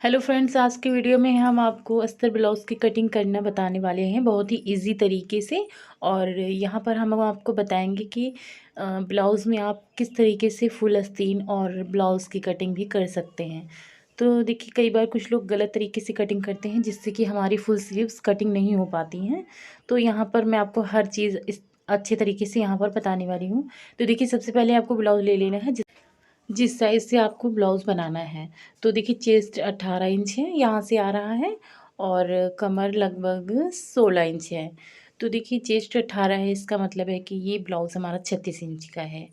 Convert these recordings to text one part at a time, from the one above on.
Hello friends, आज की video में हम आपको अस्तर ब्लाउज़ की कटिंग करना बताने वाले हैं बहुत ही इजी तरीके से। और यहाँ पर हम आपको बताएंगे कि ब्लाउज़ में आप किस तरीके से फुल आस्तीन और ब्लाउज़ की कटिंग भी कर सकते हैं। तो देखिए, कई बार कुछ लोग गलत तरीके से कटिंग करते हैं जिससे कि हमारी फुल स्लीव्स कटिंग नहीं हो पाती हैं। तो यहाँ पर मैं आपको हर चीज़ इस अच्छे तरीके से यहाँ पर बताने वाली हूँ। तो देखिए, सबसे पहले आपको ब्लाउज़ ले लेना है जिस साइज़ से आपको ब्लाउज़ बनाना है। तो देखिए, चेस्ट 18 इंच है, यहाँ से आ रहा है, और कमर लगभग 16 इंच है। तो देखिए, चेस्ट 18 है, इसका मतलब है कि ये ब्लाउज़ हमारा 36 इंच का है।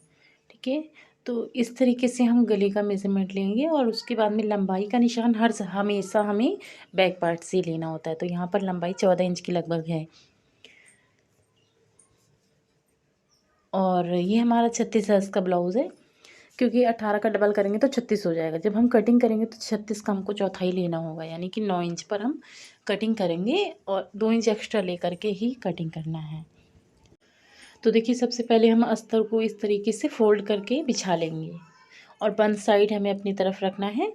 ठीक है? तो इस तरीके से हम गले का मेज़रमेंट लेंगे और उसके बाद में लंबाई का निशान हमेशा हमें बैक पार्ट से लेना होता है। तो यहाँ पर लंबाई 14 इंच की लगभग है, और ये हमारा 36 साइज़ का ब्लाउज़ है। क्योंकि 18 का डबल करेंगे तो 36 हो जाएगा। जब हम कटिंग करेंगे तो 36 का हमको चौथाई लेना होगा, यानी कि 9 इंच पर हम कटिंग करेंगे और 2 इंच एक्स्ट्रा लेकर के ही कटिंग करना है। तो देखिए, सबसे पहले हम अस्तर को इस तरीके से फ़ोल्ड करके बिछा लेंगे और बंद साइड हमें अपनी तरफ रखना है।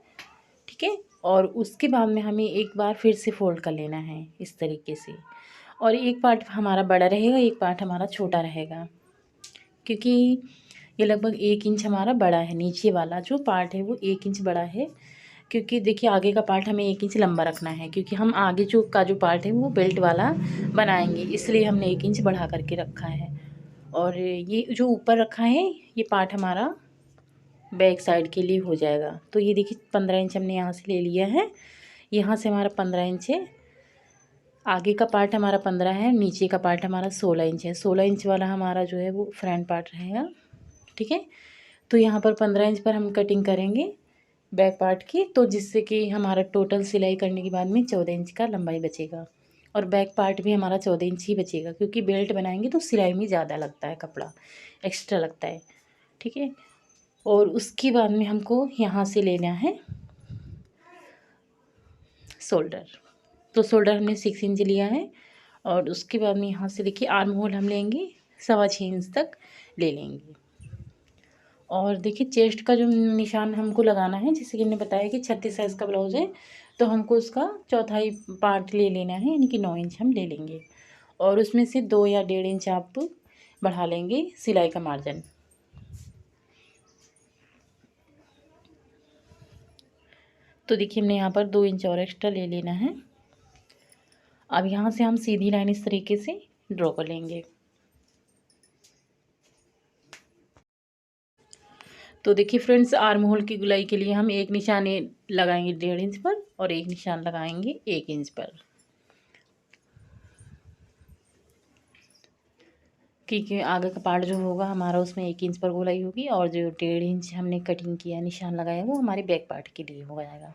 ठीक है? और उसके बाद में हमें एक बार फिर से फ़ोल्ड कर लेना है इस तरीके से, और एक पार्ट हमारा बड़ा रहेगा, एक पार्ट हमारा छोटा रहेगा। क्योंकि ये लगभग 1 इंच हमारा बड़ा है, नीचे वाला जो पार्ट है वो 1 इंच बड़ा है। क्योंकि देखिए, आगे का पार्ट हमें 1 इंच लंबा रखना है, क्योंकि हम आगे जो पार्ट है वो बेल्ट वाला बनाएंगे, इसलिए हमने 1 इंच बढ़ा करके रखा है। और ये जो ऊपर रखा है, ये पार्ट हमारा बैक साइड के लिए हो जाएगा। तो ये देखिए, 15 इंच हमने यहाँ से ले लिया है, यहाँ से हमारा 15 इंच है, आगे का पार्ट हमारा 15 है, नीचे का पार्ट हमारा 16 इंच है। 16 इंच वाला हमारा जो है वो फ्रंट पार्ट रहेगा। ठीक है? तो यहाँ पर 15 इंच पर हम कटिंग करेंगे बैक पार्ट की, तो जिससे कि हमारा टोटल सिलाई करने के बाद में 14 इंच का लंबाई बचेगा, और बैक पार्ट भी हमारा 14 इंच ही बचेगा, क्योंकि बेल्ट बनाएंगे तो सिलाई में ज़्यादा लगता है, कपड़ा एक्स्ट्रा लगता है। ठीक है? और उसके बाद में हमको यहाँ से लेना है शोल्डर। तो शोल्डर हमने 6 इंच लिया है, और उसके बाद में यहाँ से देखिए, आर्म होल हम लेंगे 6.25 इंच तक ले लेंगे। और देखिए, चेस्ट का जो निशान हमको लगाना है, जैसे कि हमने बताया कि 36 साइज़ का ब्लाउज़ है, तो हमको उसका चौथाई पार्ट ले लेना है, यानी कि 9 इंच हम ले लेंगे, और उसमें से 2 या 1.5 इंच आप बढ़ा लेंगे सिलाई का मार्जिन। तो देखिए, हमने यहाँ पर 2 इंच और एक्स्ट्रा ले लेना है। अब यहाँ से हम सीधी लाइन इस तरीके से ड्रॉ कर लेंगे। तो देखिए फ्रेंड्स, आर्म होल की गुलाई के लिए हम एक निशान लगाएंगे 1.5 इंच पर, और एक निशान लगाएंगे 1 इंच पर, क्योंकि आगे का पार्ट जो होगा हमारा उसमें 1 इंच पर गोलाई होगी, और जो 1.5 इंच हमने कटिंग किया निशान लगाया वो हमारे बैक पार्ट के लिए हो जाएगा।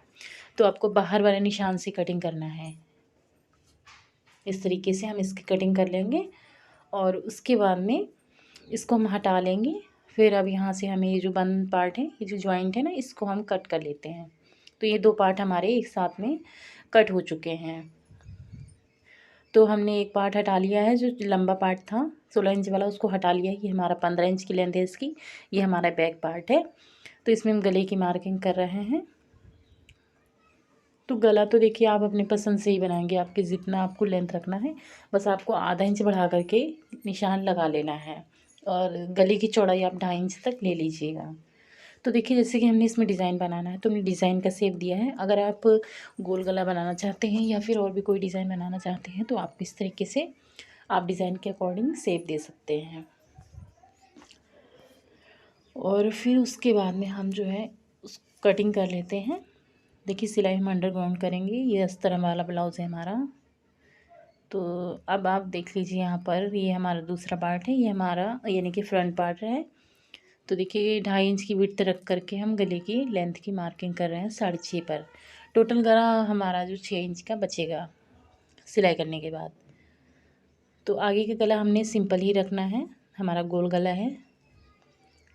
तो आपको बाहर वाले निशान से कटिंग करना है, इस तरीके से हम इसकी कटिंग कर लेंगे, और उसके बाद में इसको हम हटा लेंगे। फिर अब यहाँ से हमें ये जो बंद पार्ट है, ये जो जॉइंट है ना, इसको हम कट कर लेते हैं। तो ये 2 पार्ट हमारे एक साथ में कट हो चुके हैं। तो हमने एक पार्ट हटा लिया है, जो लंबा पार्ट था 16 इंच वाला, उसको हटा लिया है। ये हमारा 15 इंच की लेंथ है इसकी, ये हमारा बैक पार्ट है। तो इसमें हम गले की मार्किंग कर रहे हैं। तो गला तो देखिए, आप अपने पसंद से ही बनाएंगे, आपके जितना आपको लेंथ रखना है, बस आपको आधा इंच बढ़ा करके निशान लगा लेना है, और गले की चौड़ाई आप 2.5 इंच तक ले लीजिएगा। तो देखिए, जैसे कि हमने इसमें डिज़ाइन बनाना है, तो हमने डिज़ाइन का शेप दिया है। अगर आप गोल गला बनाना चाहते हैं या फिर और भी कोई डिज़ाइन बनाना चाहते हैं, तो आप इस तरीके से आप डिज़ाइन के अकॉर्डिंग शेप दे सकते हैं। और फिर उसके बाद में हम जो है उस कटिंग कर लेते हैं। देखिए, सिलाई हम अंडरग्राउंड करेंगे। ये अस्तर वाला ब्लाउज़ है हमारा। तो अब आप देख लीजिए, यहाँ पर ये हमारा दूसरा पार्ट है, ये हमारा यानी कि फ्रंट पार्ट है। तो देखिए, 2.5 इंच की विड्थ रख करके हम गले की लेंथ की मार्किंग कर रहे हैं 6.5 पर। टोटल गला हमारा जो 6 इंच का बचेगा सिलाई करने के बाद। तो आगे का गला हमने सिंपल ही रखना है, हमारा गोल गला है।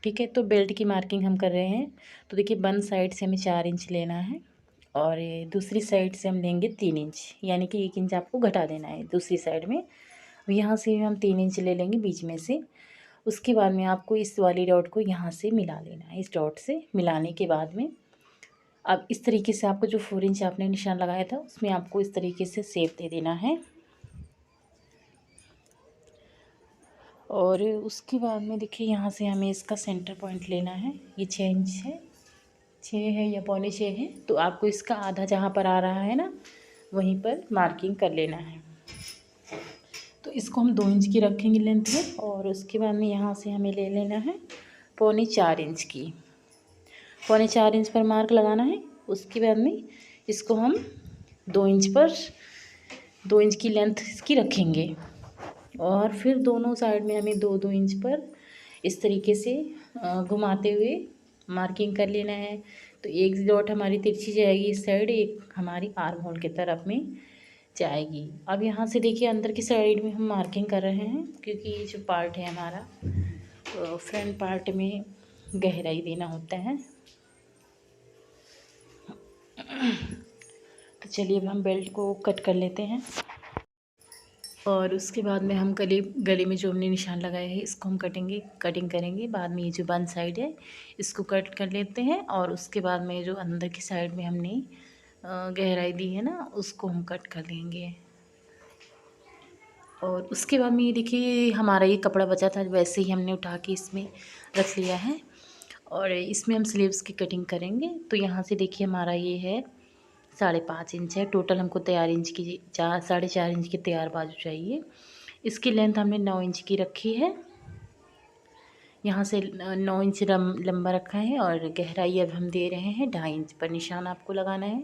ठीक है? तो बेल्ट की मार्किंग हम कर रहे हैं। तो देखिए, बंद साइड से हमें 4 इंच लेना है, और ये दूसरी साइड से हम लेंगे 3 इंच, यानी कि 1 इंच आपको घटा देना है दूसरी साइड में। अब यहाँ से हम 3 इंच ले लेंगे बीच में से। उसके बाद में आपको इस वाली डॉट को यहाँ से मिला लेना है। इस डॉट से मिलाने के बाद में अब इस तरीके से आपको जो 4 इंच आपने निशान लगाया था उसमें आपको इस तरीके से शेप दे देना है। और उसके बाद में देखिए यहाँ से हमें इसका सेंटर पॉइंट लेना है। ये 6 इंच है, 6 है या पौने 6 है, तो आपको इसका आधा जहाँ पर आ रहा है ना वहीं पर मार्किंग कर लेना है। तो इसको हम 2 इंच की रखेंगे लेंथ में, और उसके बाद में यहाँ से हमें ले लेना है पौने 4 इंच की। पौने 4 इंच पर मार्क लगाना है। उसके बाद में इसको हम 2 इंच पर 2 इंच की लेंथ इसकी रखेंगे, और फिर दोनों साइड में हमें 2-2 इंच पर इस तरीके से घुमाते हुए मार्किंग कर लेना है। तो एक डॉट हमारी तिरछी जाएगी इस साइड, एक हमारी आर्म होल की तरफ में जाएगी। अब यहाँ से देखिए अंदर की साइड में हम मार्किंग कर रहे हैं, क्योंकि ये जो पार्ट है हमारा तो फ्रंट पार्ट में गहराई देना होता है। तो चलिए अब हम बेल्ट को कट कर लेते हैं, और उसके बाद में हम गले में जो हमने निशान लगाए हैं इसको हम कटिंग करेंगे। बाद में ये जो बंद साइड है इसको कट कर लेते हैं, और उसके बाद में जो अंदर की साइड में हमने गहराई दी है ना उसको हम कट कर लेंगे। और उसके बाद में ये देखिए हमारा ये कपड़ा बचा था, वैसे ही हमने उठा के इसमें रख लिया है, और इसमें हम स्लीव्स की कटिंग करेंगे। तो यहाँ से देखिए हमारा ये है 5.5 इंच है टोटल, हमको तैयार इंच की 4.5 इंच की तैयार बाजू चाहिए। इसकी लेंथ हमने 9 इंच की रखी है। यहाँ से 9 इंच लंबा रखा है, और गहराई अब हम दे रहे हैं 2.5 इंच पर निशान आपको लगाना है,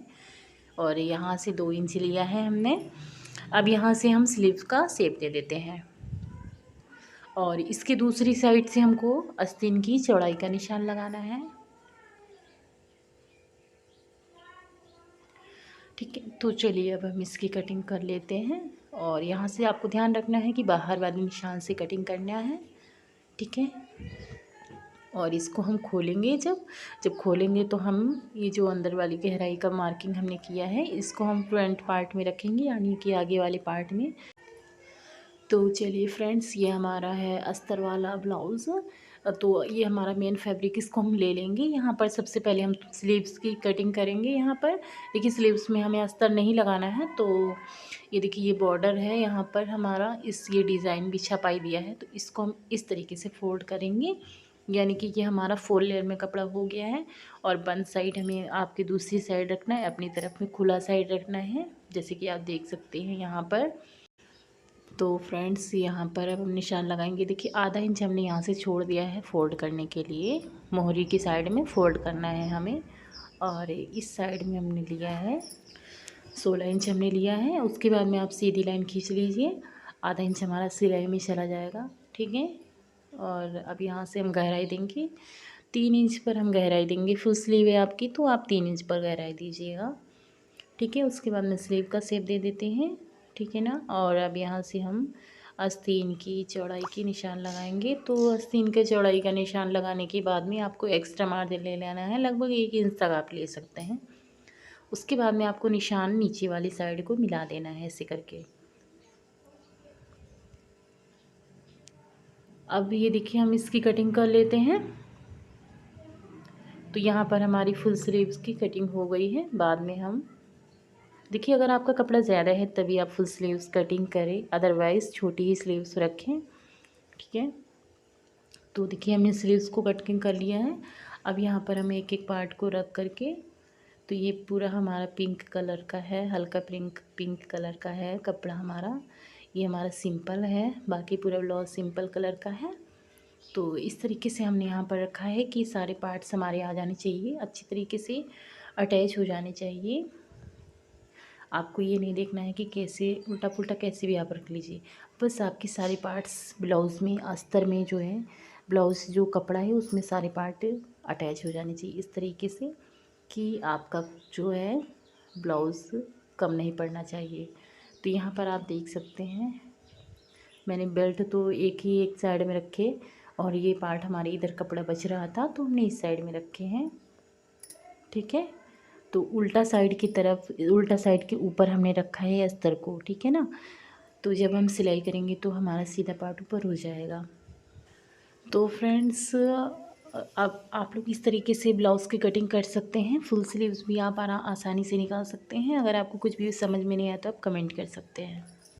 और यहाँ से 2 इंच लिया है हमने। अब यहाँ से हम स्लीव्स का शेप दे देते हैं, और इसके दूसरी साइड से हमको आस्तीन की चौड़ाई का निशान लगाना है। ठीक है, तो चलिए अब हम इसकी कटिंग कर लेते हैं, और यहाँ से आपको ध्यान रखना है कि बाहर वाले निशान से कटिंग करना है। ठीक है, और इसको हम खोलेंगे, जब खोलेंगे तो हम ये जो अंदर वाली गहराई का मार्किंग हमने किया है इसको हम फ्रंट पार्ट में रखेंगे, यानी कि आगे वाले पार्ट में। तो चलिए फ्रेंड्स, ये हमारा है अस्तर वाला ब्लाउज़। तो ये हमारा मेन फैब्रिक, इसको हम ले लेंगे। यहाँ पर सबसे पहले हम स्लीव्स की कटिंग करेंगे। यहाँ पर देखिए स्लीव्स में हमें अस्तर नहीं लगाना है, तो ये देखिए ये बॉर्डर है यहाँ पर हमारा, ये डिज़ाइन भी छपाई दिया है, तो इसको हम इस तरीके से फोल्ड करेंगे, यानी कि ये हमारा 4 लेयर में कपड़ा हो गया है। और बंद साइड हमें आपकी दूसरी साइड रखना है, अपनी तरफ में खुला साइड रखना है, जैसे कि आप देख सकते हैं यहाँ पर। तो फ्रेंड्स यहाँ पर अब हम निशान लगाएंगे। देखिए आधा इंच हमने यहाँ से छोड़ दिया है फोल्ड करने के लिए, मोहरी की साइड में फ़ोल्ड करना है हमें, और इस साइड में हमने लिया है 16 इंच हमने लिया है। उसके बाद में आप सीधी लाइन खींच लीजिए, आधा इंच हमारा सिलाई में चला जाएगा। ठीक है, और अब यहाँ से हम गहराई देंगे 3 इंच पर, हम गहराई देंगे। फुल स्लीव है आपकी तो आप 3 इंच पर गहराई दीजिएगा। ठीक है, उसके बाद में स्लीव का शेप दे देते हैं। ठीक है ना, और अब यहाँ से हम आस्तीन की चौड़ाई की निशान लगाएंगे। तो आस्तीन के चौड़ाई का निशान लगाने के बाद में आपको एक्स्ट्रा मार्जिन ले लेना है, लगभग 1 इंच तक आप ले सकते हैं। उसके बाद में आपको निशान नीचे वाली साइड को मिला देना है ऐसे करके। अब ये देखिए हम इसकी कटिंग कर लेते हैं। तो यहाँ पर हमारी फुल स्लीव्स की कटिंग हो गई है। बाद में हम देखिए अगर आपका कपड़ा ज़्यादा है तभी आप फुल स्लीव्स कटिंग करें, अदरवाइज़ छोटी ही स्लीव्स रखें। ठीक है, तो देखिए हमने स्लीव्स को कटिंग कर लिया है। अब यहाँ पर हम एक एक पार्ट को रख करके, तो ये पूरा हमारा पिंक कलर का है, हल्का पिंक कलर का है कपड़ा हमारा। ये हमारा सिंपल है, बाकी पूरा ब्लाउज सिंपल कलर का है। तो इस तरीके से हमने यहाँ पर रखा है कि सारे पार्ट्स हमारे आ जाने चाहिए, अच्छी तरीके से अटैच हो जाने चाहिए। आपको ये नहीं देखना है कि कैसे उल्टा पुल्टा कैसे भी आप रख लीजिए, बस आपके सारे पार्ट्स ब्लाउज़ में अस्तर में जो है ब्लाउज़ जो कपड़ा है उसमें सारे पार्ट अटैच हो जाने चाहिए, इस तरीके से कि आपका जो है ब्लाउज़ कम नहीं पड़ना चाहिए। तो यहाँ पर आप देख सकते हैं मैंने बेल्ट तो एक साइड में रखे, और ये पार्ट हमारे इधर कपड़ा बच रहा था तो हमने इस साइड में रखे हैं। ठीक है, तो उल्टा साइड की तरफ, उल्टा साइड के ऊपर हमने रखा है अस्तर को। ठीक है ना, तो जब हम सिलाई करेंगे तो हमारा सीधा पार्ट ऊपर हो जाएगा। तो फ्रेंड्स अब आप लोग इस तरीके से ब्लाउज़ की कटिंग कर सकते हैं। फुल स्लीव्स भी आप आसानी से निकाल सकते हैं। अगर आपको कुछ भी समझ में नहीं आया तो आप कमेंट कर सकते हैं।